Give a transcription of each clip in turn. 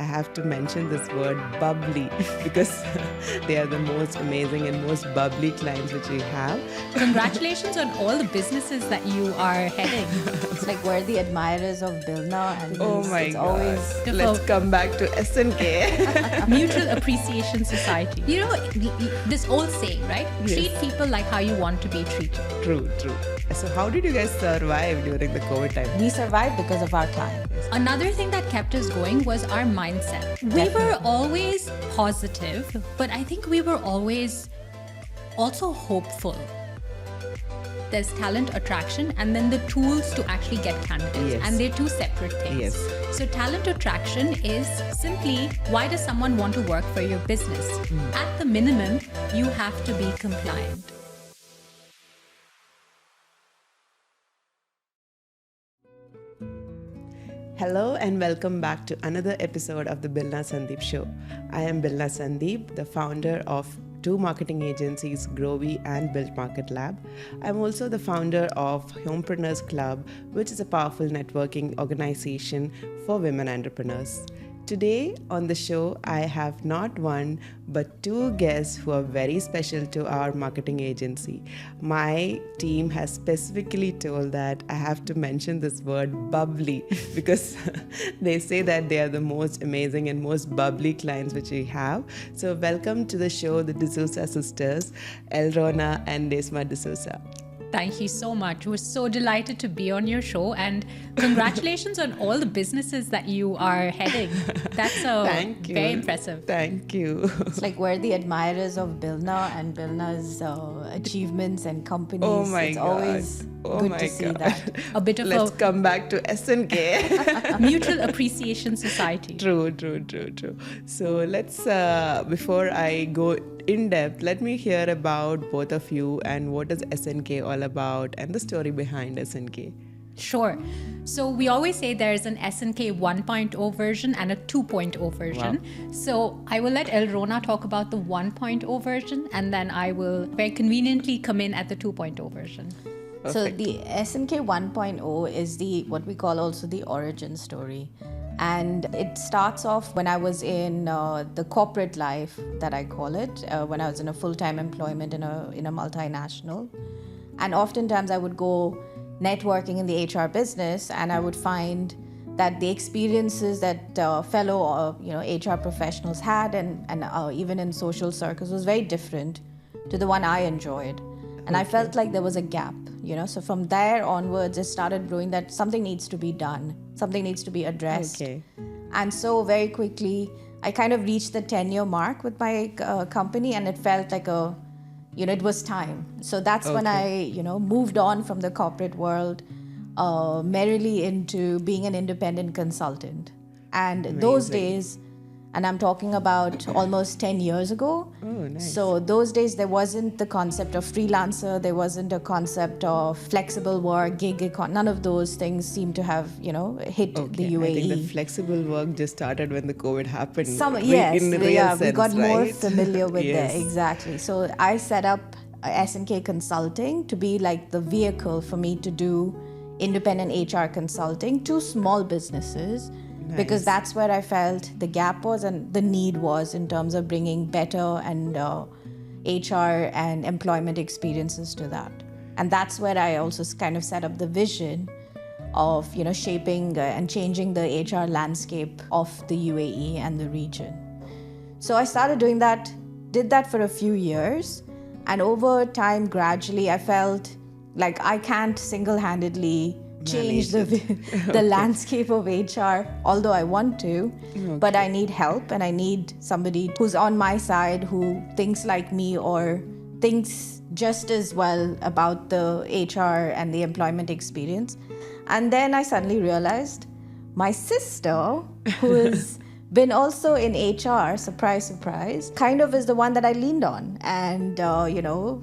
I have to mention this word bubbly because they are the most amazing and most bubbly clients which we have. Congratulations on all the businesses that you are heading. It's like we're the admirers of Bilna, and Oh my it's God. always Let's come back to S&K. Mutual Appreciation Society. You know, this old saying, right? Yes. Treat people like how you want to be treated. True. So how did you guys survive during the COVID time? we survived because of our clients. Another thing that kept us going was our mindset. We were always positive, but I think we were always also hopeful. There's talent attraction and then the tools to actually get candidates. Yes. And they're two separate things. Yes. So talent attraction is simply, why does someone want to work for your business? At the minimum, you have to be compliant. Hello and welcome back to another episode of the Bilna Sandeep Show. I am Bilna Sandeep, the founder of two marketing agencies, Growy and Built Market Lab. I'm also the founder of Homepreneurs Club, which is a powerful networking organization for women entrepreneurs. Today on the show, I have not one but two guests who are very special to our marketing agency. My team has specifically told that I have to mention this word bubbly because they say that they are the most amazing and most bubbly clients which we have. So welcome to the show, the D'Souza sisters, Elrona and Desma D'Souza. Thank you so much. We're so delighted to be on your show, and congratulations on all the businesses that you are heading. That's Thank you. Very impressive. Thank you. It's like we're the admirers of Bilna and Bilna's achievements and companies. Oh my it's God. always good to see that. A bit of Let's come back to S&K. a mutual appreciation society. True. So let's, before I go in depth, let me hear about both of you and what is S&K all about and the story behind S&K. Sure. So we always say there's an S&K 1.0 version and a 2.0 version. Wow. So I will let Elrona talk about the 1.0 version, and then I will very conveniently come in at the 2.0 version. So Perfect. the S&K 1.0 is the what we call also the origin story. And it starts off when I was in the corporate life, that I call it, when I was in a full-time employment in a multinational. And oftentimes I would go networking in the HR business, and I would find that the experiences that fellow HR professionals had and even in social circles was very different to the one I enjoyed. And I felt like there was a gap, so from there onwards it started brewing that something needs to be done, something needs to be addressed. Okay. And so very quickly I kind of reached the 10-year mark with my company, and it felt like it was time. So that's when I moved on from the corporate world merrily into being an independent consultant. And those days, and I'm talking about almost 10 years ago. Oh, nice. So those days there wasn't the concept of freelancer, there wasn't a concept of flexible work, gig economy. None of those things seem to have, hit the UAE. I think the flexible work just started when the COVID happened. We got more right? familiar with Yes. that. Exactly. So I set up S&K Consulting to be like the vehicle for me to do independent HR consulting to small businesses. Because that's where I felt the gap was and the need was in terms of bringing better and HR and employment experiences to that. And that's where I also kind of set up the vision of shaping and changing the HR landscape of the UAE and the region. So I started doing that, did that for a few years, and over time gradually I felt like I can't single-handedly change the landscape of HR, although I want to, but I need help and I need somebody who's on my side, who thinks like me or thinks just as well about the HR and the employment experience. And then I suddenly realized my sister, who has been also in HR, surprise, surprise, kind of is the one that I leaned on. And,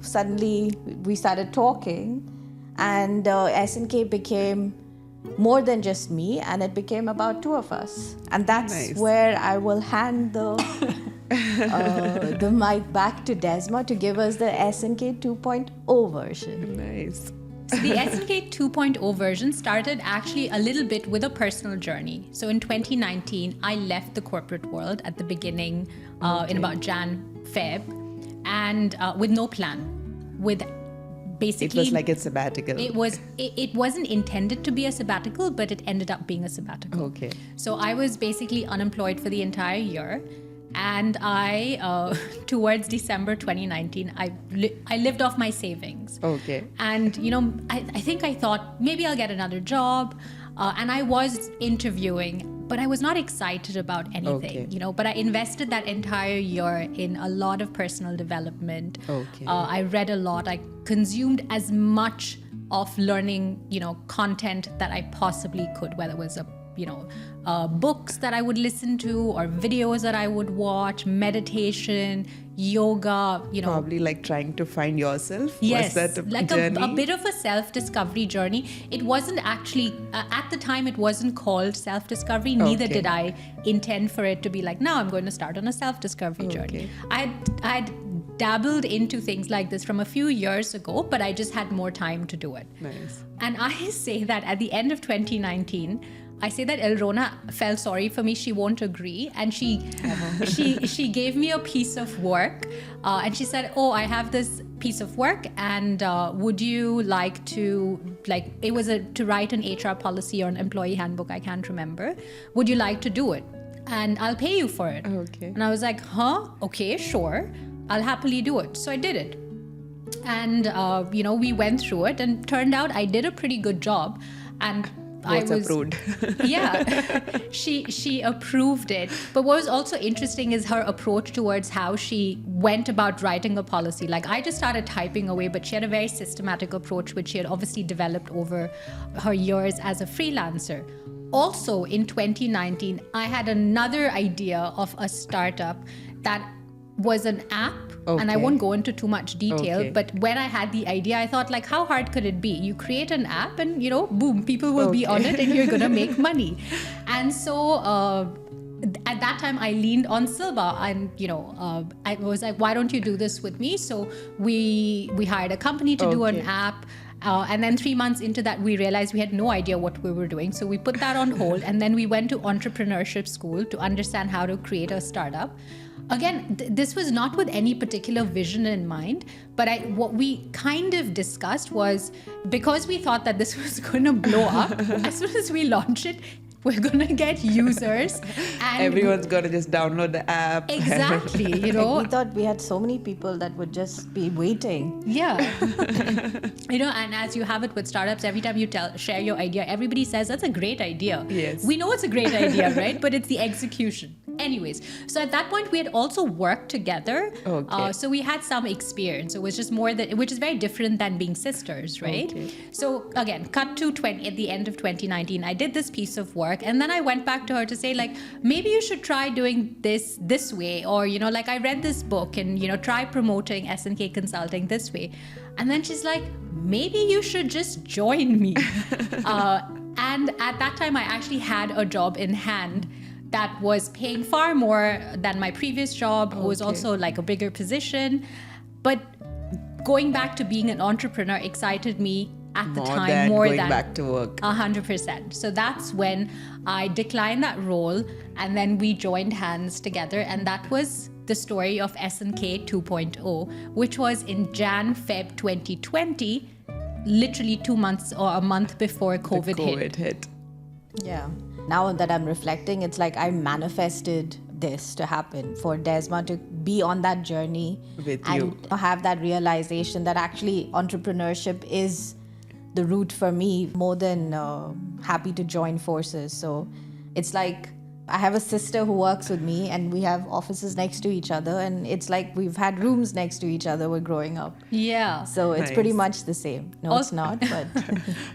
suddenly we started talking. And S&K became more than just me, and it became about two of us. And that's where I will hand the mic back to Desma to give us the S&K 2.0 version. Nice. So the S&K 2.0 version started actually a little bit with a personal journey. So in 2019, I left the corporate world at the beginning, in about Feb, and with no plan, with basically... It was like a sabbatical. It wasn't intended to be a sabbatical, but it ended up being a sabbatical. Okay. So I was basically unemployed for the entire year. And I, towards December 2019, I lived off my savings. Okay. And, I think I thought maybe I'll get another job. And I was interviewing, but I was not excited about anything, Okay. But I invested that entire year in a lot of personal development. Okay. I read a lot. I consumed as much of learning, content that I possibly could, whether it was books that I would listen to or videos that I would watch, meditation, yoga, Probably like trying to find yourself. Yes, Was that a like journey? a bit of a self-discovery journey. It wasn't actually, at the time, it wasn't called self-discovery. Neither Okay. did I intend for it to be like, now I'm going to start on a self-discovery journey. I'd dabbled into things like this from a few years ago, but I just had more time to do it. Nice. And I say that at the end of 2019, I say that Elrona felt sorry for me. She won't agree, and she gave me a piece of work, and she said, "Oh, I have this piece of work, and would you like to it was to write an HR policy or an employee handbook? I can't remember. Would you like to do it? And I'll pay you for it." Okay. And I was like, "Huh? Okay, sure. I'll happily do it." So I did it, and we went through it, and turned out I did a pretty good job, and I was approved. Yeah, she approved it. But what was also interesting is her approach towards how she went about writing a policy. Like, I just started typing away, but she had a very systematic approach, which she had obviously developed over her years as a freelancer. Also, in 2019, I had another idea of a startup that was an app. And I Okay. won't go into too much detail, Okay. but when I had the idea, I thought, like, how hard could it be? You create an app and, boom, people will be on it and you're going to make money. And so at that time, I leaned on Silva, and, I was like, why don't you do this with me? So we hired a company to do an Okay. app. And then 3 months into that, we realized we had no idea what we were doing. So we put that on hold. And then we went to entrepreneurship school to understand how to create a startup. Again, this was not with any particular vision in mind, but what we kind of discussed was, because we thought that this was going to blow up, as soon as we launch it, we're going to get users. And Everyone's got to just download the app. exactly, We thought we had so many people that would just be waiting. Yeah. And as you have it with startups, every time you share your idea, everybody says, that's a great idea. Yes. We know it's a great idea, right? But it's the execution. Anyways, so at that point, we had also worked together. Okay. So we had some experience. It was just more that, which is very different than being sisters, right? Okay. So again, cut to at the end of 2019, I did this piece of work. And then I went back to her to say, like, maybe you should try doing this way. Or, like, I read this book and, try promoting S&K Consulting this way. And then she's like, maybe you should just join me. And at that time, I actually had a job in hand that was paying far more than my previous job. It was also like a bigger position. But going back to being an entrepreneur excited me at the time more going than back to work. 100%. So that's when I declined that role, and then we joined hands together, and that was the story of S&K 2.0, which was in Feb 2020, literally 2 months or a month before COVID hit. Yeah. Now that I'm reflecting, it's like I manifested this to happen, for Desma to be on that journey With and you. have that realization that actually entrepreneurship is the route for me, more than happy to join forces. So it's like I have a sister who works with me, and we have offices next to each other, and it's like we've had rooms next to each other when growing up. Yeah. So it's Nice. pretty much the same. No, it's not, but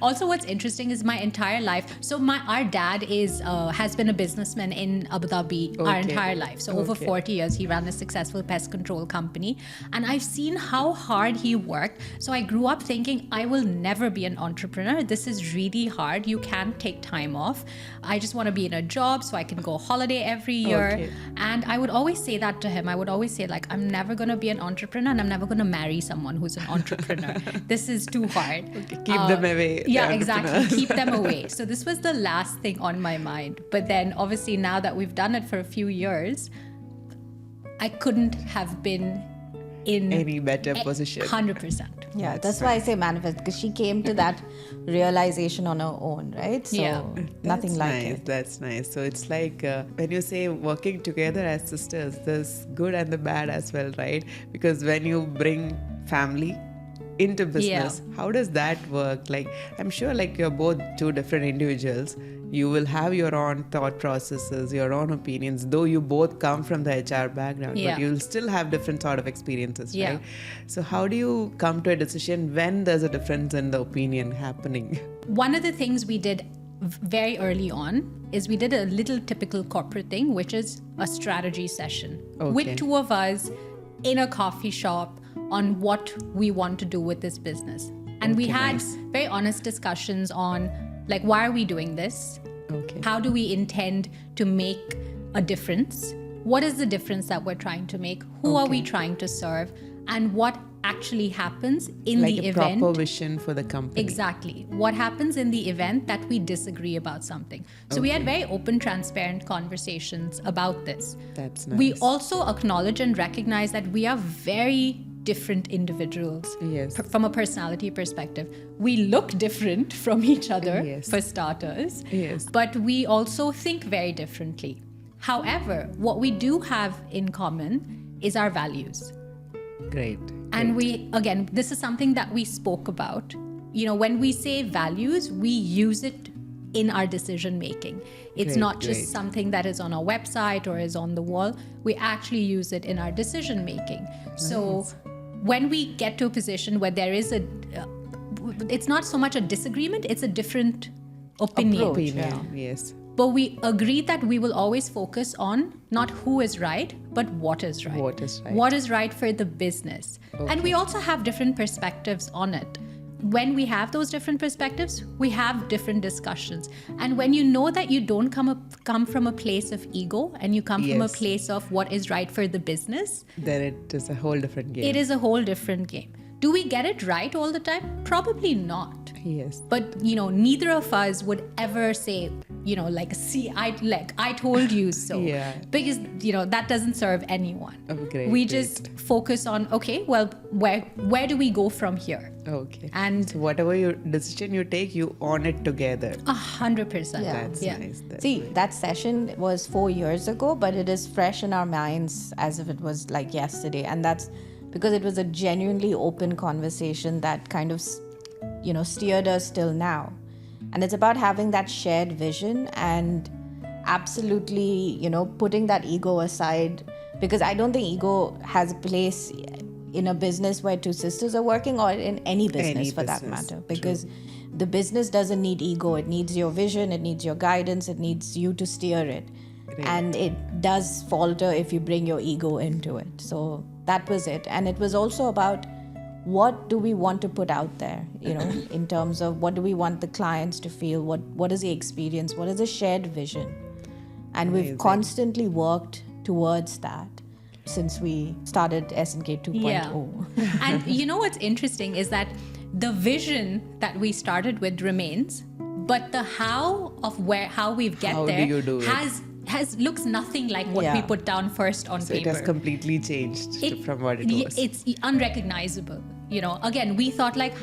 Also, what's interesting is my entire life. So our dad has been a businessman in Abu Dhabi our Okay. entire life. So over Okay. 40 years, he ran a successful pest control company, and I've seen how hard he worked. So I grew up thinking, I will never be an entrepreneur. This is really hard. You can't take time off. I just want to be in a job so I can go holiday every year. Okay. And I would always say that to him. I would always say, like, I'm never going to be an entrepreneur and I'm never going to marry someone who's an entrepreneur. This is too hard. Okay, keep them away. the Yeah, exactly. entrepreneurs. Keep them away. So this was the last thing on my mind. But then obviously now that we've done it for a few years, I couldn't have been in Any better position. 100%. Yeah, that's why I say manifest, because she came to that realization on her own, right? So Yeah. nothing That's like nice. it. That's nice. So it's like when you say working together as sisters, there's good and the bad as well, right? Because when you bring family into business, how does that work? Like, I'm sure like you're both two different individuals. You will have your own thought processes, your own opinions, though you both come from the HR background, Yeah. but you'll still have different sort of experiences, Yeah. right? So how do you come to a decision when there's a difference in the opinion happening? One of the things we did very early on is we did a little typical corporate thing, which is a strategy session with Okay. two of us in a coffee shop on what we want to do with this business. And we Okay, had nice. very honest discussions on, like, why are we doing this? Okay. How do we intend to make a difference? What is the difference that we're trying to make? Who are we trying to serve? And what actually happens in Like the a event? proper vision for the company. Exactly. What happens in the event that we disagree about something? So we had very open, transparent conversations about this. That's nice. We also acknowledge and recognize that we are very different individuals Yes. from a personality perspective. We look different from each other, Yes. for starters, Yes. but we also think very differently. However, what we do have in common is our values. Great. And we, again, this is something that we spoke about. You know, when we say values, we use it in our decision making. It's Great, not just great. something that is on our website or is on the wall. We actually use it in our decision making. So when we get to a position where there is it's not so much a disagreement, it's a different opinion. Approach. Opinion. Yes. But we agreed that we will always focus on not who is right, but what is right. What is right. What is right for the business. And we also have different perspectives on it. When we have those different perspectives, we have different discussions. And when you know that you don't come from a place of ego and you come from a Yes. place of what is right for the business, Then it is a whole different game. it is a whole different game. Do we get it right all the time? Probably not. Yes. But neither of us would ever say, see, I told you so. Yeah. Because that doesn't serve anyone. Oh, great, We great. just focus on, okay, well, where do we go from here? Okay. And So whatever your decision you take, you own it together. 100%. That's yeah. nice. That's See, nice. that session was 4 years ago, but it is fresh in our minds as if it was like yesterday. And that's because it was a genuinely open conversation that kind of, steered us till now. And it's about having that shared vision and absolutely, putting that ego aside. Because I don't think ego has a place in a business where two sisters are working, or in any business for that business, matter. Because the business doesn't need ego. It needs your vision, it needs your guidance, it needs you to steer it. And it does falter if you bring your ego into it. So that was it. And it was also about what do we want to put out there, in terms of what do we want the clients to feel, what is the experience, what is the shared vision. And we've Amazing. constantly worked towards that since we started S&K 2.0. Yeah. And what's interesting is that the vision that we started with remains, but the how we've get How do there you do it? looks nothing like what we Yeah. put down first on So paper. it has completely changed from what it was. It's unrecognizable. Again, we thought like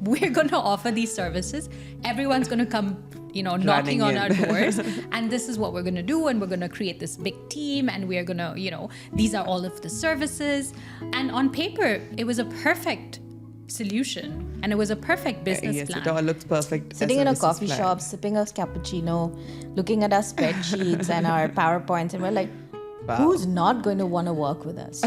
we're going to offer these services. Everyone's going to come, knocking on in. our doors, and this is what we're going to do, and we're going to create this big team, and we're going to, these are all of the services. And on paper, it was a perfect solution, and it was a perfect business yes, plan. it all looks perfect. Sitting as in a business coffee plan. shop, sipping a cappuccino, looking at our spreadsheets and our PowerPoints, and we're like, Wow. who's not going to want to work with us?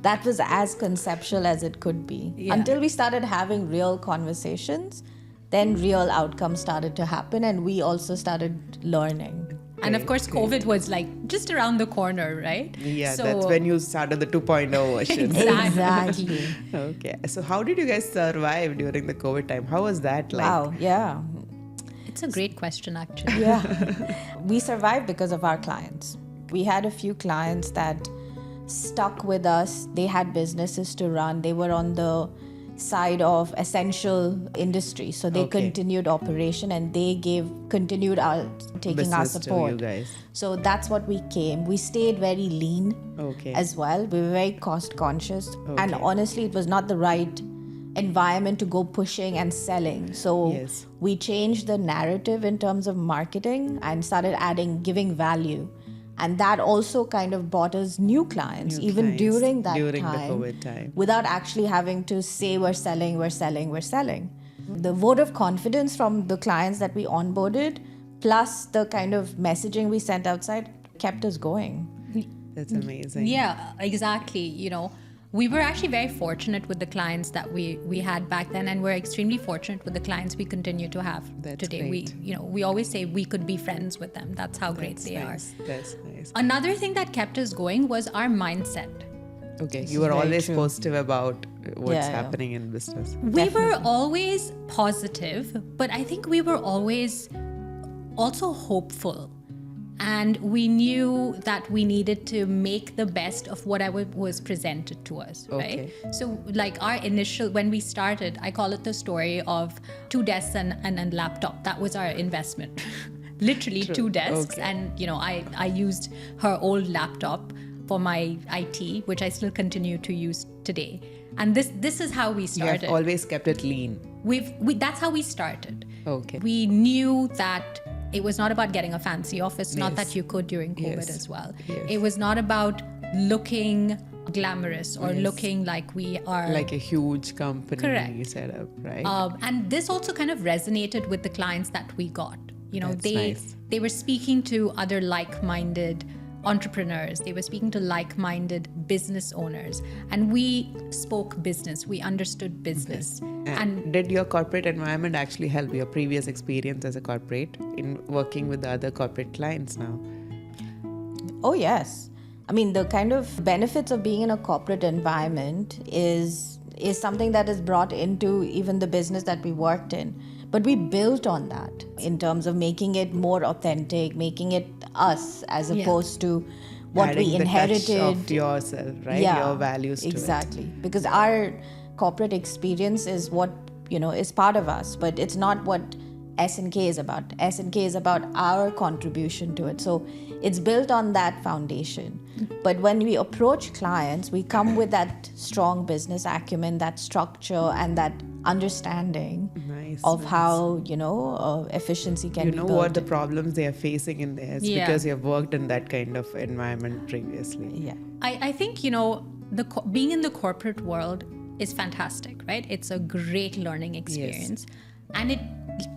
That was as conceptual as it could be. Yeah. Until we started having real conversations, then real outcomes started to happen, and we also started learning. And of Great, course, great. COVID was like just around the corner, right? Yeah, So- that's when you started the 2.0 version. Exactly. Okay. So how did you guys survive during the COVID time? How was that like? Wow. Yeah. That's a great question, actually. Yeah. We survived because of our clients. We had a few clients that stuck with us. They had businesses to run. They were on the side of essential industry. So they continued operation and they continued taking our Business to support. you guys. So that's what we came. We stayed very lean as well. We were very cost conscious. And honestly, it was not the right environment to go pushing and selling. So we changed the narrative in terms of marketing and started giving value. And that also kind of brought us new clients, during that the time, COVID time, without actually having to say we're selling. The vote of confidence from the clients that we onboarded, plus the kind of messaging we sent outside, kept us going. That's amazing. Yeah, exactly. We were actually very fortunate with the clients that we had back then, and we're extremely fortunate with the clients we continue to have today. Great. We always say we could be friends with them. That's how great they are. That's nice. Another thing that kept us going was our mindset. Okay, you were always positive about what's happening in business. We were always positive, but I think we were always also hopeful. And we knew that we needed to make the best of whatever was presented to us, right? So like when we started, I call it the story of 2 desks and laptop. That was our investment. Literally 2 desks. And, I used her old laptop for my IT, which I still continue to use today. And this is how we started. You have always kept it lean. That's how we started. Okay. We knew that it was not about getting a fancy office, not that you could during COVID as well. It was not about looking glamorous or looking like we are like a huge company. Correct. Set up, right? And this also kind of resonated with the clients that we got. Nice. They were speaking to other like-minded entrepreneurs. They were speaking to like-minded business owners, and we spoke business. We understood business. And did your corporate environment actually help your previous experience as a corporate in working with the other corporate clients now? Oh, yes. I mean, the kind of benefits of being in a corporate environment is something that is brought into even the business that we worked in. But we built on that in terms of making it more authentic, making it us as opposed to what adding we inherited. The touch of yourself, right? Your values to exactly. Because our corporate experience is what, is part of us, but it's not what S&K is about. S&K is about our contribution to it. So it's built on that foundation. But when we approach clients, we come with that strong business acumen, that structure, and that understanding of how, efficiency can be built. You know what the problems they are facing in there because you have worked in that kind of environment previously. Yeah. I think, being in the corporate world is fantastic, right? It's a great learning experience. And it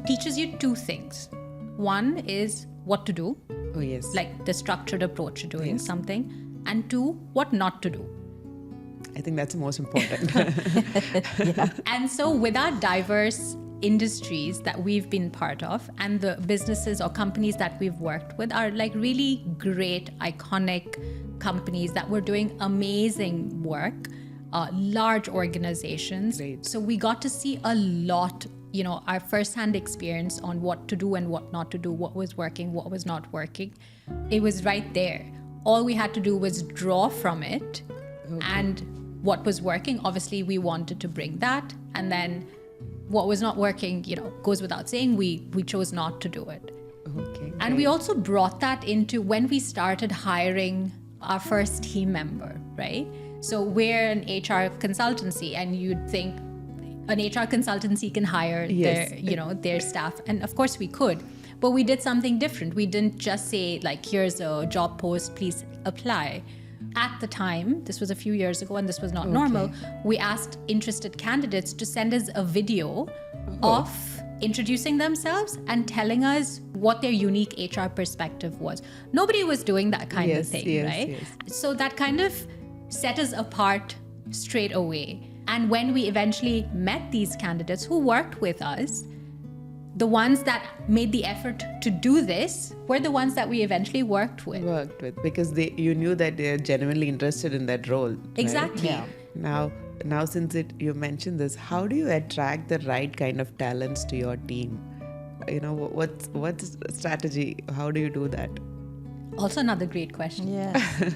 teaches you 2 things. One is what to do. Oh, yes. Like the structured approach to doing something. And 2, what not to do. I think that's the most important. And so with our diverse industries that we've been part of, and the businesses or companies that we've worked with are like really great, iconic companies that were doing amazing work, large organizations. Great. So we got to see a lot, our firsthand experience on what to do and what not to do, what was working, what was not working. It was right there. All we had to do was draw from it, and what was working, obviously we wanted to bring that, and then what was not working, goes without saying, we chose not to do it. Okay. And we also brought that into when we started hiring our first team member, right? So we're an HR consultancy, and you'd think an HR consultancy can hire their staff, and of course we could, but we did something different. We didn't just say like, here's a job post, please apply. At the time, this was a few years ago and this was not normal, we asked interested candidates to send us a video of introducing themselves and telling us what their unique HR perspective was. Nobody was doing that kind of thing, right? So that kind of set us apart straight away. And when we eventually met these candidates who worked with us, the ones that made the effort to do this were the ones that we eventually worked with. Because you knew that they're genuinely interested in that role. Exactly. Right? Yeah. Now since you mentioned this, how do you attract the right kind of talents to your team? What's strategy? How do you do that? Also another great question. Yes.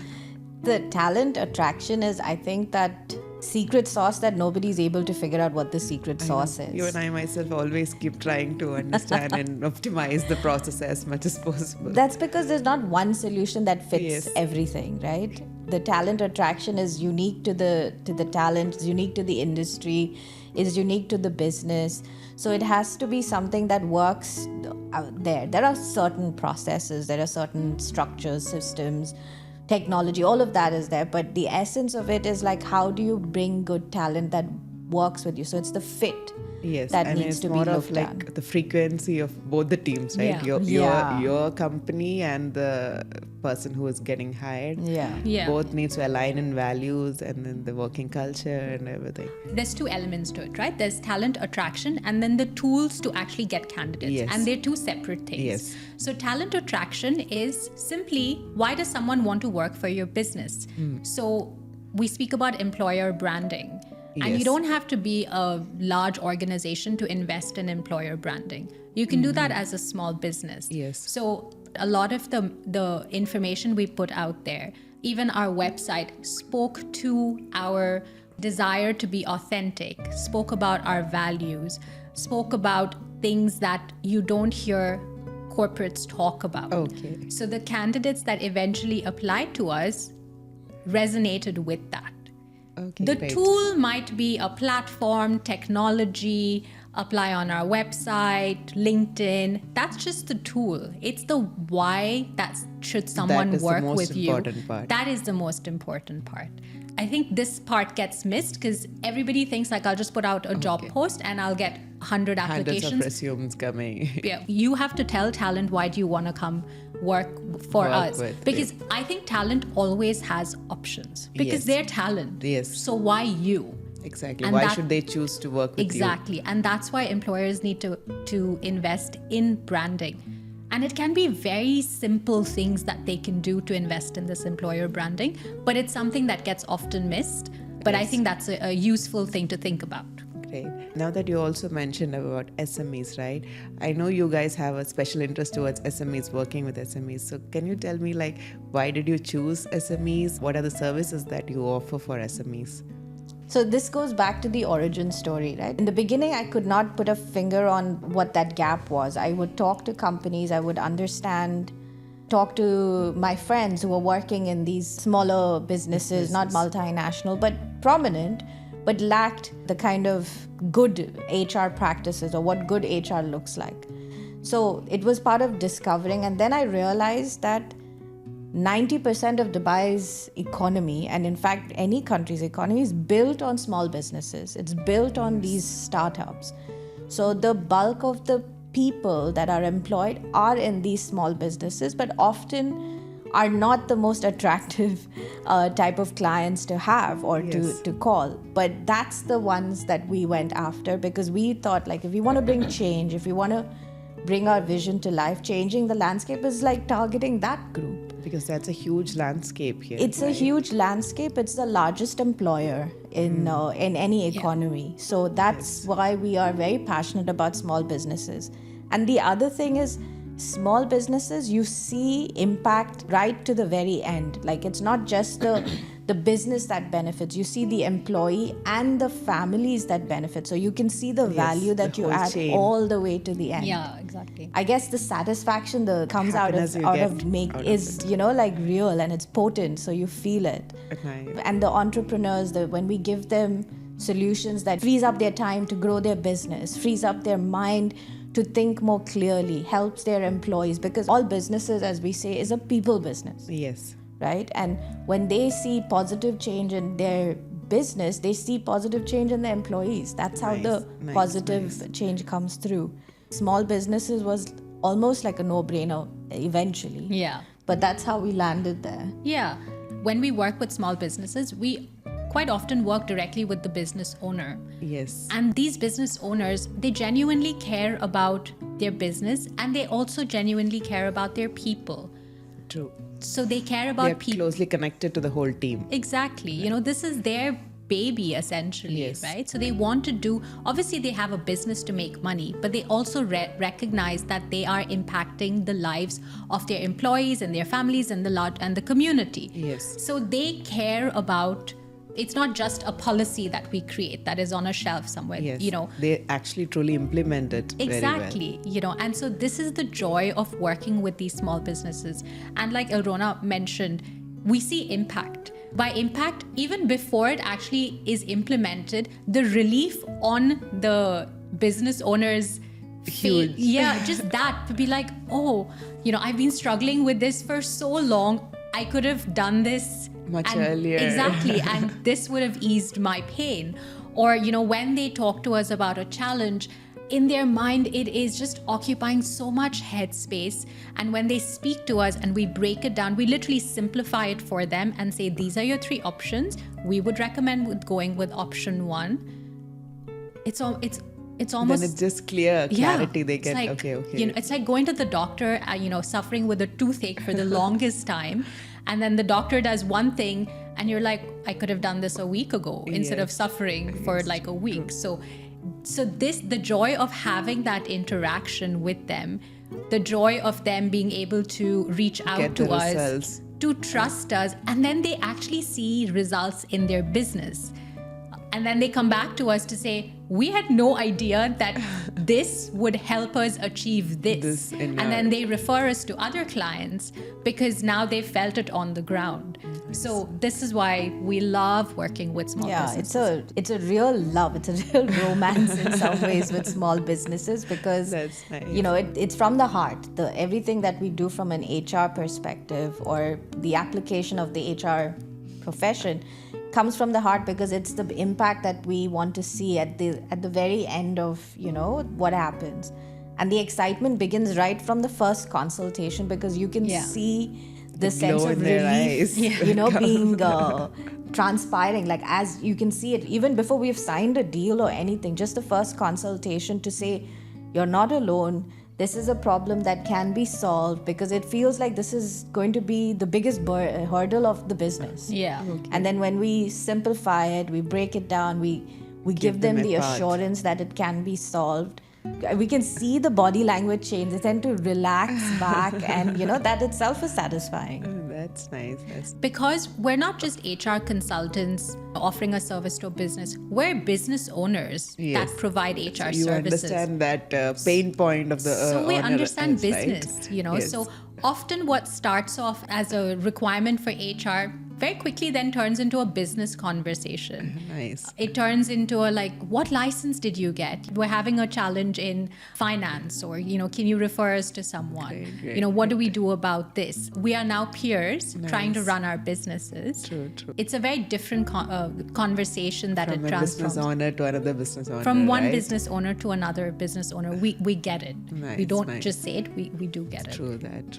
The talent attraction is, I think, that secret sauce that nobody's able to figure out what the secret sauce is. You and I myself always keep trying to understand and optimize the process as much as possible. That's because there's not one solution that fits Yes. everything, right? The talent attraction is unique to the talent, is unique to the industry, is unique to the business. So it has to be something that works out there. There are certain processes, there are certain structures, systems, technology, all of that is there. But the essence of it is like, how do you bring good talent that works with you? So it's the fit. Yes, that and needs it's to be more of looked like at. the frequency of both the teams, right? Yeah. Your company and the person who is getting hired. Yeah. Both need to align in values and then the working culture and everything. There's two elements to it, right? There's talent attraction and then the tools to actually get candidates. Yes. And they're two separate things. Yes. So talent attraction is simply, why does someone want to work for your business? So we speak about employer branding. And Yes. you don't have to be a large organization to invest in employer branding. You can do that as a small business. Yes. So a lot of the information we put out there, even our website, spoke to our desire to be authentic, spoke about our values, spoke about things that you don't hear corporates talk about. Okay. So the candidates that eventually applied to us resonated with that. Okay. The great. tool might be a platform, technology, apply on our website, LinkedIn. That's just the tool. It's the why that should someone That is the work most with you. important part. That is the most important part. I think this part gets missed because everybody thinks like, I'll just put out a job post and I'll get 100 Hundreds applications. of resumes coming. Yeah, you have to tell talent, why do you want to come work for Work us? with Because you. I think talent always has options because Yes. they're talent. Yes. So why you? Exactly. And Why that- should they choose to work with you? Exactly. And that's why employers need to invest in branding. And it can be very simple things that they can do to invest in this employer branding, but it's something that gets often missed. But I Yes. think that's a useful thing to think about. Great. Now that you also mentioned about SMEs, right? I know you guys have a special interest towards SMEs, working with SMEs. So can you tell me, like, why did you choose SMEs? What are the services that you offer for SMEs? So this goes back to the origin story, right? In the beginning, I could not put a finger on what that gap was. I would talk to companies, I would understand, talk to my friends who were working in these smaller businesses, not multinational, but prominent, but lacked the kind of good HR practices or what good HR looks like. So it was part of discovering. And then I realized that 90% of Dubai's economy, and in fact any country's economy, is built on small businesses. It's built on these startups. So the bulk of the people that are employed are in these small businesses, but often are not the most attractive type of clients to have or Yes. to call. But that's the ones that we went after, because we thought, like, if we want to bring change, if we want to bring our vision to life, changing the landscape is like targeting that group. Because that's a huge landscape here. It's a huge landscape. It's the largest employer in any economy. So that's why we are very passionate about small businesses. And the other thing is, small businesses, you see impact right to the very end. Like, it's not just the business that benefits. You see the employee and the families that benefit. So you can see the value that the you whole add chain. all the way to the end. Yeah, exactly. I guess the satisfaction that comes out Happiness of you get out of is, like real, and it's potent, so you feel it. Right. And the entrepreneurs, when we give them solutions that frees up their time to grow their business, frees up their mind to think more clearly, helps their employees, because all businesses, as we say, is a people business, Yes. right? And when they see positive change in their business, they see positive change in their employees. That's how the Nice, positive change comes through. Small businesses was almost like a no-brainer eventually. Yeah. But that's how we landed there. Yeah. When we work with small businesses, we quite often work directly with the business owner. Yes. And these business owners, they genuinely care about their business, and they also genuinely care about their people. True. So they care They're about people. closely connected to the whole team. Exactly. This is their baby essentially, Yes. right? So they want to do, obviously they have a business to make money, but they also recognize that they are impacting the lives of their employees and their families and the community. Yes. So they care about, it's not just a policy that we create that is on a shelf somewhere, Yes. you know. They actually truly implement it Exactly, you know, and so this is the joy of working with these small businesses. And like Elrona mentioned, we see impact. By impact, even before it actually is implemented, the relief on the business owners' Huge. yeah, just that to be like, oh, you know, I've been struggling with this for so long. I could have done this Much earlier. Exactly, and this would have eased my pain. Or, you know, when they talk to us about a challenge, in their mind, it is just occupying so much headspace. And when they speak to us and we break it down, we literally simplify it for them and say, these are your 3 options. We would recommend going with option 1. It's almost... Then it's just clear clarity they it's get. like, Okay. You know, it's like going to the doctor, you know, suffering with a toothache for the longest time. And then the doctor does one thing and you're like, I could have done this a week ago instead of suffering for like a week. So the joy of having that interaction with them, the joy of them being able to reach out Get to the us, results. to trust us, and then they actually see results in their business. And then they come back to us to say, we had no idea that this would help us achieve this. And then they refer us to other clients because now they felt it on the ground. Nice. So this is why we love working with small businesses. Yeah, it's a real love. It's a real romance in some ways with small businesses because, That's nice. you know, it's from the heart. Everything that we do from an HR perspective or the application of the HR profession comes from the heart because it's the impact that we want to see at the very end of, you know, what happens. And the excitement begins right from the first consultation because you can see the sense glow of in their relief, eyes. you know, being transpiring. Like as you can see it, even before we've signed a deal or anything, just the first consultation to say, you're not alone. This is a problem that can be solved because it feels like this is going to be the biggest hurdle of the business. Yeah. Okay. And then when we simplify it, we break it down, we give them the assurance that it can be solved. We can see the body language change. They tend to relax back and, you know, that itself is satisfying. That's nice. Because we're not just HR consultants offering a service to a business. We're business owners that provide HR you services. Understand that pain point of the so we owner understand is, business, right? you know. Yes. So often what starts off as a requirement for HR very quickly then turns into a business conversation. Nice. It turns into a like, what license did you get? We're having a challenge in finance, or, you know, can you refer us to someone? Great. You know, what do we do about this? We are now peers trying to run our businesses. True. It's a very different conversation that From it a business transforms. owner to another business owner. From one right? business owner to another business owner, we get it. Nice, we don't nice. just say it, we do get it. True that.